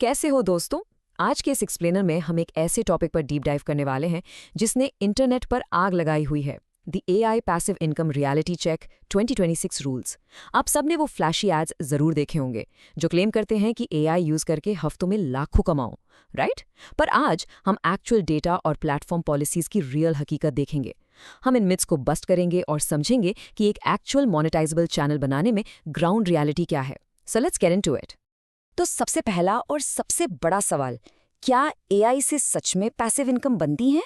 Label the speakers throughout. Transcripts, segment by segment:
Speaker 1: कैसे हो दोस्तों। आज के इस एक्सप्लेनर में हम एक ऐसे टॉपिक पर डीप डाइव करने वाले हैं जिसने इंटरनेट पर आग लगाई हुई है। The AI passive income reality check 2026 rules. आप सबने वो फ्लैशी एड्स जरूर देखे होंगे जो क्लेम करते हैं कि एआई यूज करके हफ्तों में लाखों कमाओ, राइट? पर आज हम एक्चुअल डेटा और प्लेटफॉर्म पॉलिसीज की रियल हकीकत देखेंगे। हम इन मिथ्स को बस्ट करेंगे और समझेंगे कि एक एक्चुअल मोनेटाइजेबल चैनल बनाने में ग्राउंड रियलिटी क्या है। So let's get into it. तो सबसे पहला और सबसे बड़ा सवाल, क्या एआई से सच में पैसिव इनकम बनती है?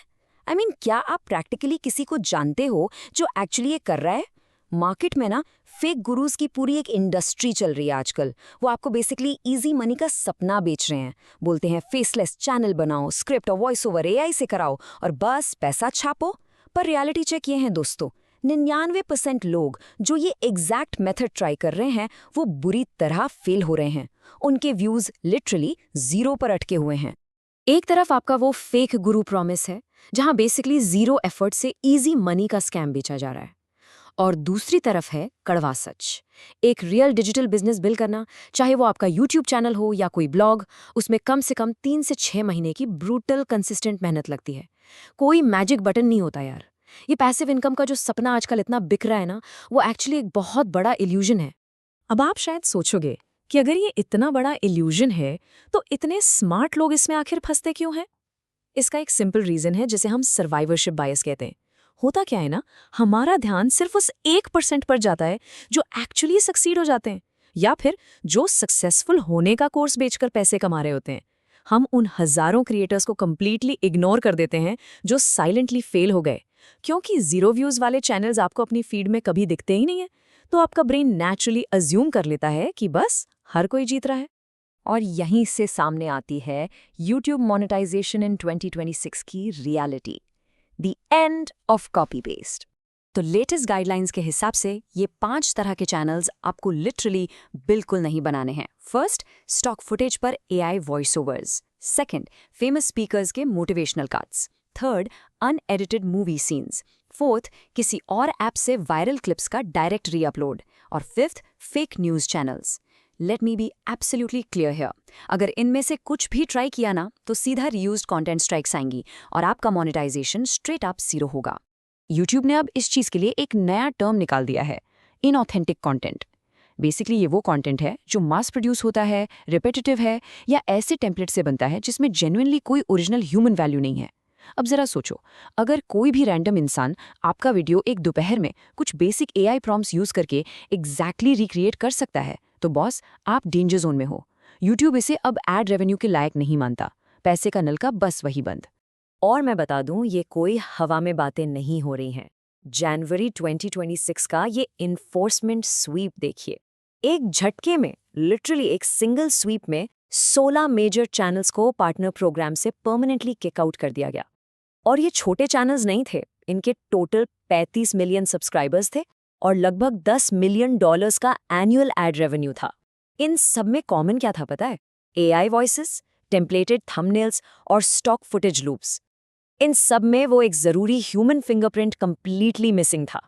Speaker 1: क्या आप प्रैक्टिकली किसी को जानते हो जो एक्चुअली ये कर रहा है? मार्केट में ना फेक गुरुज की पूरी एक इंडस्ट्री चल रही है आजकल। वो आपको बेसिकली इजी मनी का सपना बेच रहे हैं। बोलते हैं फेसलेस चैनल बनाओ, स्क्रिप्ट और वॉइस ओवर एआई से कराओ और बस पैसा छापो। पर रियलिटी चेक ये है दोस्तों, 99% लोग जो ये एग्जैक्ट मेथड ट्राई कर रहे हैं वो बुरी तरह फेल हो रहे हैं। उनके व्यूज लिटरली 0 पर अटके हुए हैं। एक तरफ आपका वो फेक गुरु प्रॉमिस है जहां बेसिकली 0 एफर्ट से इजी मनी का स्कैम बेचा जा रहा है, और दूसरी तरफ है कड़वा सच। एक रियल डिजिटल बिजनेस बिल्ड करना, चाहे वो आपका यूट्यूब चैनल हो या कोई ब्लॉग, उसमें कम से कम 3 से 6 महीने की ब्रूटल कंसिस्टेंट मेहनत लगती है। कोई मैजिक बटन नहीं होता यार। ये पैसिव इनकम का जो सपना आजकल इतना बिक रहा है ना, वो एक्चुअली एक बहुत बड़ा इल्यूजन है। अब आप शायद सोचोगे कि अगर ये इतना बड़ा इल्यूजन है तो इतने स्मार्ट लोग इसमें आखिर फंसते क्यों हैं? इसका एक सिंपल रीजन है जिसे हम सर्वाइवरशिप बायस कहते हैं। होता क्या है ना, हमारा ध्यान सिर्फ उस 1% पर जाता है जो एक्चुअली सक्सीड हो जाते हैं या फिर जो सक्सेसफुल होने का कोर्स बेचकर पैसे कमा रहे होते हैं। हम उन हजारों क्रिएटर्स को कंप्लीटली इग्नोर कर देते हैं जो साइलेंटली फेल हो गए, क्योंकि 0 व्यूज वाले चैनल्स आपको अपनी फीड में कभी दिखते ही नहीं है। तो आपका ब्रेन नेचुरली अज्यूम कर लेता है कि बस हर कोई जीत रहा है। और यहीं से सामने आती है YouTube मोनेटाइजेशन इन 2026 की reality, the end of copy paste. तो लेटेस्ट गाइडलाइंस के हिसाब से ये 5 तरह के चैनल्स आपको लिटरली बिल्कुल नहीं बनाने हैं। फर्स्ट, स्टॉक फुटेज पर AI voiceovers. Second, famous speakers के motivational cuts. Third, unedited movie scenes. Fourth, किसी और ऐप से वायरल क्लिप्स का डायरेक्ट रीअपलोड। और fifth, fake news channels. Let me be absolutely clear here, अगर इनमें से कुछ भी ट्राई किया ना तो सीधा रीयूज्ड कंटेंट स्ट्राइक्स आएंगी और आपका मोनेटाइजेशन स्ट्रेट अप 0 होगा। यूट्यूब ने अब इस चीज़ के लिए एक नया टर्म निकाल दिया है, इनऑथेंटिक कंटेंट। बेसिकली ये वो कंटेंट है जो मास प्रोड्यूस होता है, रिपीटेटिव है या ऐसे टेम्पलेट से बनता है जिसमें जेन्युइनली कोई ओरिजिनल ह्यूमन वैल्यू नहीं है। अब जरा सोचो, अगर कोई भी रैंडम इंसान आपका वीडियो एक दोपहर में कुछ बेसिक एआई प्रॉम्प्ट्स यूज करके एग्जैक्टली रिक्रिएट कर सकता है तो बॉस, आप डेंजर जोन में हो। यूट्यूब इसे अब एड रेवेन्यू के लायक नहीं मानता, पैसे का नलका बस वही बंद। और मैं बता दूं, ये कोई हवा में बातें नहीं हो रही हैं। जनवरी 2026 का ये इन्फोर्समेंट स्वीप देखिए। एक झटके में, लिटरली एक सिंगल स्वीप में 16 मेजर चैनल्स को पार्टनर प्रोग्राम से परमानेंटली किक आउट कर दिया गया। और ये छोटे चैनल्स नहीं थे, इनके टोटल 35 मिलियन सब्सक्राइबर्स थे और लगभग $10 मिलियन का एनुअल एड रेवेन्यू था। इन सब में कॉमन क्या था पता है? एआई वॉइसेस, टेम्पलेटेड थंबनेल्स और स्टॉक फुटेज लूप्स। इन सब में वो एक जरूरी ह्यूमन फिंगरप्रिंट कंप्लीटली मिसिंग था।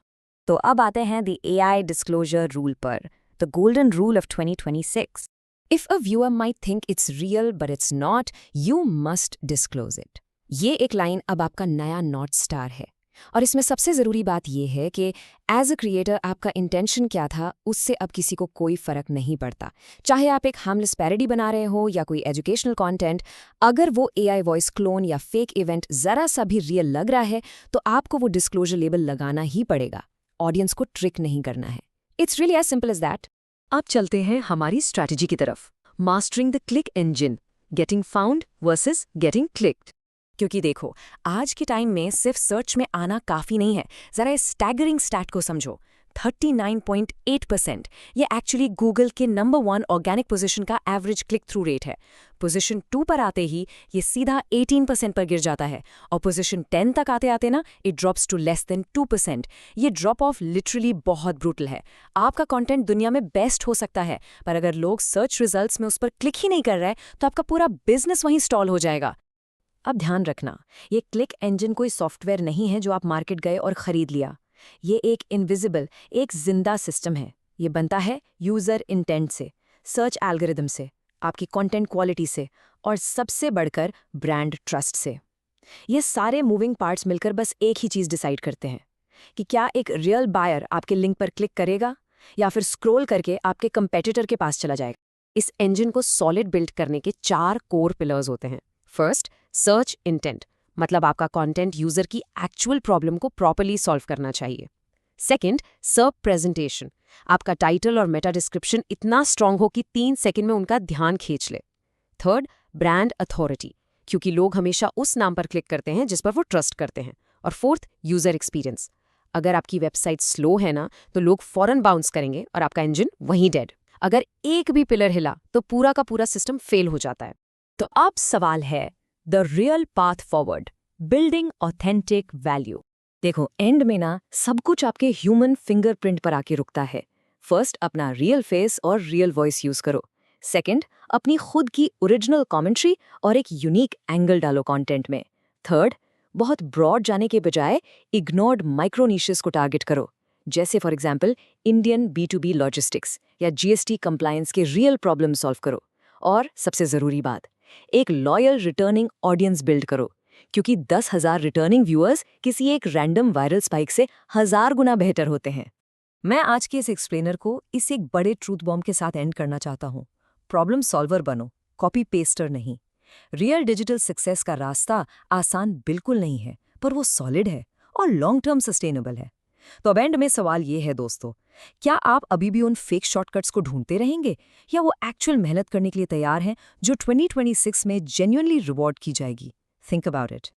Speaker 1: तो अब आते हैं द एआई डिस्क्लोजर रूल पर, the golden rule of 2026। If a viewer might think it's real but it's not, you must disclose it. ये एक लाइन अब आपका नया नॉर्थ स्टार है। और इसमें सबसे ज़रूरी बात यह है कि एज अ क्रिएटर आपका इंटेंशन क्या था, उससे अब किसी को कोई फ़र्क नहीं पड़ता। चाहे आप एक हार्मलेस पैरोडी बना रहे हो या कोई एजुकेशनल कंटेंट, अगर वो एआई वॉइस क्लोन या फेक इवेंट ज़रा सा भी रियल लग रहा है तो आपको वो डिस्क्लोजर लेबल लगाना ही पड़ेगा। ऑडियंस को ट्रिक नहीं करना है। It's really as simple as that. अब चलते हैं हमारी स्ट्रैटेजी की तरफ, mastering the click engine, getting found versus getting clicked. क्योंकि देखो, आज के टाइम में सिर्फ सर्च में आना काफ़ी नहीं है। ज़रा इस स्टैगरिंग स्टैट को समझो, 39.8%। ये एक्चुअली गूगल के नंबर 1 ऑर्गेनिक पोजीशन का एवरेज क्लिक थ्रू रेट है। पोजीशन 2 पर आते ही ये सीधा 18% पर गिर जाता है और पोजीशन 10 तक आते आते ना it drops to less than 2%। ये ड्रॉप ऑफ लिटरली बहुत ब्रूटल है। आपका कंटेंट दुनिया में बेस्ट हो सकता है, पर अगर लोग सर्च रिजल्ट्स में उस पर क्लिक ही नहीं कर रहे तो आपका पूरा बिजनेस वहीं स्टॉल हो जाएगा। अब ध्यान रखना, ये क्लिक इंजन कोई सॉफ्टवेयर नहीं है जो आप मार्केट गए और खरीद लिया। ये एक इनविजिबल, एक जिंदा सिस्टम है। ये बनता है यूजर इंटेंट से, सर्च एल्गोरिदम से, आपकी कंटेंट क्वालिटी से और सबसे बढ़कर ब्रांड ट्रस्ट से। ये सारे मूविंग पार्ट्स मिलकर बस एक ही चीज़ डिसाइड करते हैं कि क्या एक रियल बायर आपके लिंक पर क्लिक करेगा या फिर स्क्रॉल करके आपके कंपेटिटर के पास चला जाएगा। इस इंजन को सॉलिड बिल्ड करने के 4 कोर पिलर्स होते हैं। फर्स्ट, सर्च इंटेंट, मतलब आपका कंटेंट यूजर की एक्चुअल प्रॉब्लम को प्रॉपर्ली सॉल्व करना चाहिए। सेकंड, सर्व प्रेजेंटेशन, आपका टाइटल और मेटा डिस्क्रिप्शन इतना स्ट्रांग हो कि 3 सेकंड में उनका ध्यान खींच ले। थर्ड, ब्रांड अथॉरिटी, क्योंकि लोग हमेशा उस नाम पर क्लिक करते हैं जिस पर वो ट्रस्ट करते हैं। और फोर्थ, यूजर एक्सपीरियंस, अगर आपकी वेबसाइट स्लो है ना तो लोग फौरन बाउंस करेंगे और आपका इंजन वहीं डेड। अगर एक भी पिलर हिला तो पूरा का पूरा सिस्टम फेल हो जाता है। तो अब सवाल है, the real path forward, building authentic value. देखो, एंड में ना सब कुछ आपके ह्यूमन फिंगरप्रिंट पर आके रुकता है। फर्स्ट, अपना रियल फेस और रियल वॉइस यूज करो। सेकंड, अपनी खुद की ओरिजिनल कमेंट्री और एक यूनिक एंगल डालो कंटेंट में। थर्ड, बहुत ब्रॉड जाने के बजाय इग्नोर्ड माइक्रो निशेस को टारगेट करो, जैसे for example Indian B2B logistics या GST कंप्लायंस के रियल प्रॉब्लम सॉल्व करो। और सबसे ज़रूरी बात, एक लॉयल रिटर्निंग ऑडियंस बिल्ड करो, क्योंकि 10,000 रिटर्निंग व्यूअर्स किसी एक रैंडम वायरल स्पाइक से 1000 गुना बेहतर होते हैं। मैं आज के इस एक्सप्लेनर को इस एक बड़े ट्रूथ बॉम्ब के साथ एंड करना चाहता हूँ। प्रॉब्लम सॉल्वर बनो, कॉपी पेस्टर नहीं। रियल डिजिटल सक्सेस का रास्ता आसान बिल्कुल नहीं है, पर वो सॉलिड है और लॉन्ग टर्म सस्टेनेबल है। तो अब एंड में सवाल ये है दोस्तों, क्या आप अभी भी उन फेक शॉर्टकट्स को ढूंढते रहेंगे या वो एक्चुअल मेहनत करने के लिए तैयार हैं जो 2026 में जेन्युइनली रिवॉर्ड की जाएगी? Think about it.